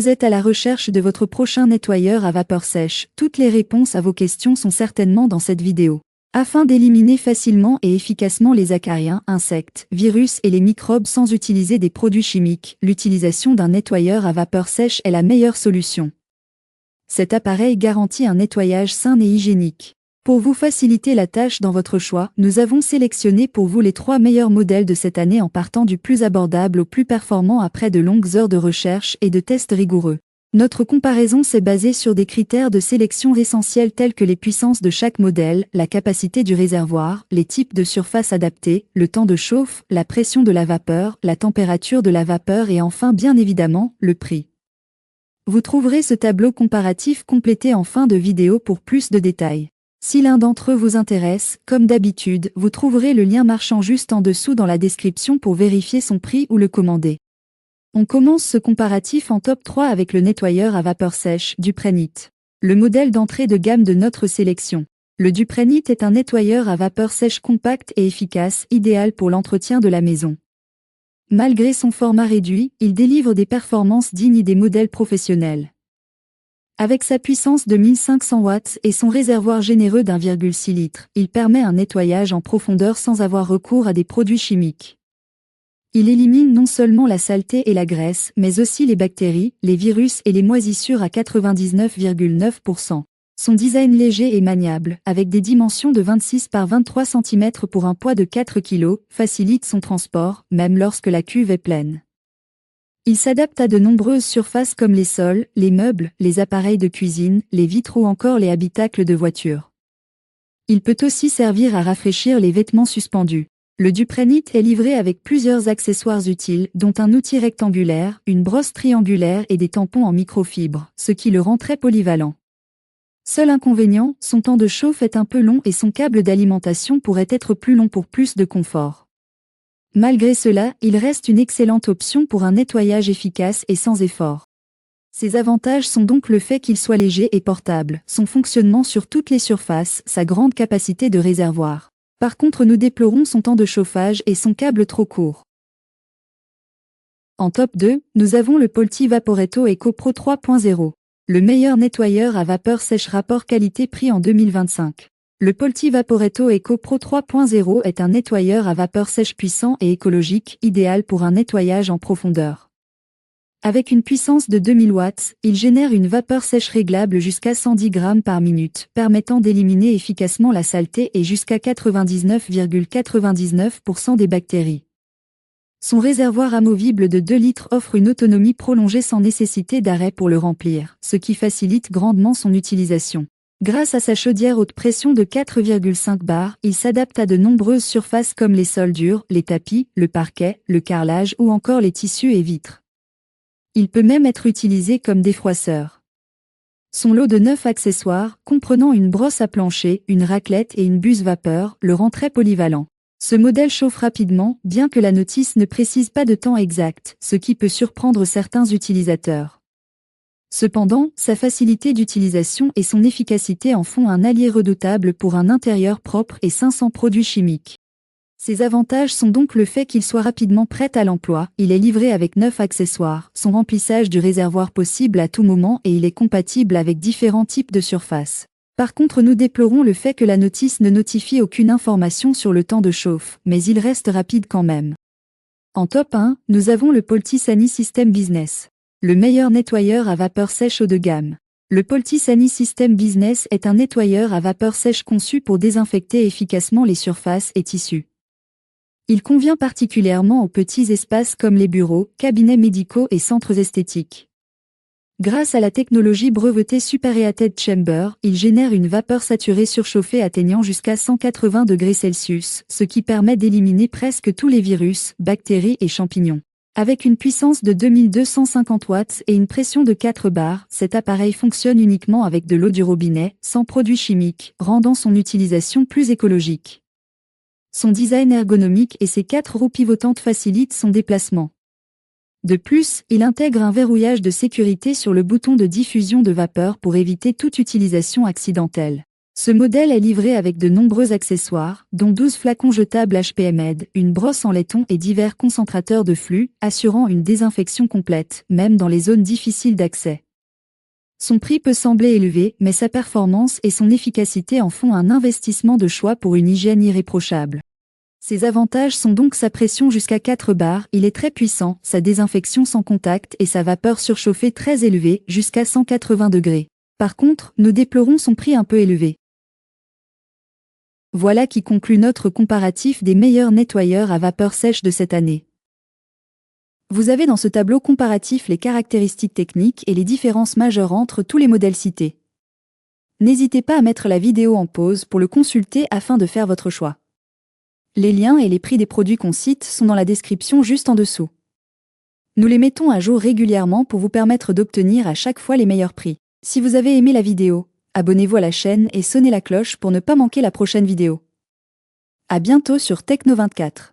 Vous êtes à la recherche de votre prochain nettoyeur à vapeur sèche. Toutes les réponses à vos questions sont certainement dans cette vidéo. Afin d'éliminer facilement et efficacement les acariens, insectes, virus et les microbes sans utiliser des produits chimiques, l'utilisation d'un nettoyeur à vapeur sèche est la meilleure solution. Cet appareil garantit un nettoyage sain et hygiénique. Pour vous faciliter la tâche dans votre choix, nous avons sélectionné pour vous les 3 meilleurs modèles de cette année en partant du plus abordable au plus performant après de longues heures de recherche et de tests rigoureux. Notre comparaison s'est basée sur des critères de sélection essentiels tels que les puissances de chaque modèle, la capacité du réservoir, les types de surface adaptés, le temps de chauffe, la pression de la vapeur, la température de la vapeur et enfin bien évidemment, le prix. Vous trouverez ce tableau comparatif complété en fin de vidéo pour plus de détails. Si l'un d'entre eux vous intéresse, comme d'habitude, vous trouverez le lien marchand juste en dessous dans la description pour vérifier son prix ou le commander. On commence ce comparatif en top 3 avec le nettoyeur à vapeur sèche Duprenit. Le modèle d'entrée de gamme de notre sélection. Le Duprenit est un nettoyeur à vapeur sèche compact et efficace, idéal pour l'entretien de la maison. Malgré son format réduit, il délivre des performances dignes des modèles professionnels. Avec sa puissance de 1500 watts et son réservoir généreux d'1,6 litre, il permet un nettoyage en profondeur sans avoir recours à des produits chimiques. Il élimine non seulement la saleté et la graisse, mais aussi les bactéries, les virus et les moisissures à 99,9%. Son design léger et maniable, avec des dimensions de 26 par 23 cm pour un poids de 4 kg, facilite son transport, même lorsque la cuve est pleine. Il s'adapte à de nombreuses surfaces comme les sols, les meubles, les appareils de cuisine, les vitres ou encore les habitacles de voitures. Il peut aussi servir à rafraîchir les vêtements suspendus. Le Duprenit est livré avec plusieurs accessoires utiles, dont un outil rectangulaire, une brosse triangulaire et des tampons en microfibre, ce qui le rend très polyvalent. Seul inconvénient, son temps de chauffe est un peu long et son câble d'alimentation pourrait être plus long pour plus de confort. Malgré cela, il reste une excellente option pour un nettoyage efficace et sans effort. Ses avantages sont donc le fait qu'il soit léger et portable, son fonctionnement sur toutes les surfaces, sa grande capacité de réservoir. Par contre, nous déplorons son temps de chauffage et son câble trop court. En top 2, nous avons le Polti Vaporetto Eco Pro 3.0. Le meilleur nettoyeur à vapeur sèche rapport qualité-prix en 2025. Le Polti Vaporetto Eco Pro 3.0 est un nettoyeur à vapeur sèche puissant et écologique, idéal pour un nettoyage en profondeur. Avec une puissance de 2000 watts, il génère une vapeur sèche réglable jusqu'à 110 grammes par minute, permettant d'éliminer efficacement la saleté et jusqu'à 99,99% des bactéries. Son réservoir amovible de 2 litres offre une autonomie prolongée sans nécessité d'arrêt pour le remplir, ce qui facilite grandement son utilisation. Grâce à sa chaudière haute pression de 4,5 bars, il s'adapte à de nombreuses surfaces comme les sols durs, les tapis, le parquet, le carrelage ou encore les tissus et vitres. Il peut même être utilisé comme défroisseur. Son lot de 9 accessoires, comprenant une brosse à plancher, une raclette et une buse vapeur, le rend très polyvalent. Ce modèle chauffe rapidement, bien que la notice ne précise pas de temps exact, ce qui peut surprendre certains utilisateurs. Cependant, sa facilité d'utilisation et son efficacité en font un allié redoutable pour un intérieur propre et sain sans produits chimiques. Ses avantages sont donc le fait qu'il soit rapidement prêt à l'emploi, il est livré avec 9 accessoires, son remplissage du réservoir possible à tout moment et il est compatible avec différents types de surfaces. Par contre, nous déplorons le fait que la notice ne notifie aucune information sur le temps de chauffe, mais il reste rapide quand même. En top 1, nous avons le Polti Sani System Business. Le meilleur nettoyeur à vapeur sèche haut de gamme. Le Polti Sani System Business est un nettoyeur à vapeur sèche conçu pour désinfecter efficacement les surfaces et tissus. Il convient particulièrement aux petits espaces comme les bureaux, cabinets médicaux et centres esthétiques. Grâce à la technologie brevetée Superheated Chamber, il génère une vapeur saturée surchauffée atteignant jusqu'à 180 degrés Celsius, ce qui permet d'éliminer presque tous les virus, bactéries et champignons. Avec une puissance de 2250 watts et une pression de 4 bars, cet appareil fonctionne uniquement avec de l'eau du robinet, sans produits chimiques, rendant son utilisation plus écologique. Son design ergonomique et ses 4 roues pivotantes facilitent son déplacement. De plus, il intègre un verrouillage de sécurité sur le bouton de diffusion de vapeur pour éviter toute utilisation accidentelle. Ce modèle est livré avec de nombreux accessoires, dont 12 flacons jetables HPMED, une brosse en laiton et divers concentrateurs de flux, assurant une désinfection complète, même dans les zones difficiles d'accès. Son prix peut sembler élevé, mais sa performance et son efficacité en font un investissement de choix pour une hygiène irréprochable. Ses avantages sont donc sa pression jusqu'à 4 bars, il est très puissant, sa désinfection sans contact et sa vapeur surchauffée très élevée, jusqu'à 180 degrés. Par contre, nous déplorons son prix un peu élevé. Voilà qui conclut notre comparatif des meilleurs nettoyeurs à vapeur sèche de cette année. Vous avez dans ce tableau comparatif les caractéristiques techniques et les différences majeures entre tous les modèles cités. N'hésitez pas à mettre la vidéo en pause pour le consulter afin de faire votre choix. Les liens et les prix des produits qu'on cite sont dans la description juste en dessous. Nous les mettons à jour régulièrement pour vous permettre d'obtenir à chaque fois les meilleurs prix. Si vous avez aimé la vidéo, abonnez-vous à la chaîne et sonnez la cloche pour ne pas manquer la prochaine vidéo. À bientôt sur Techno24.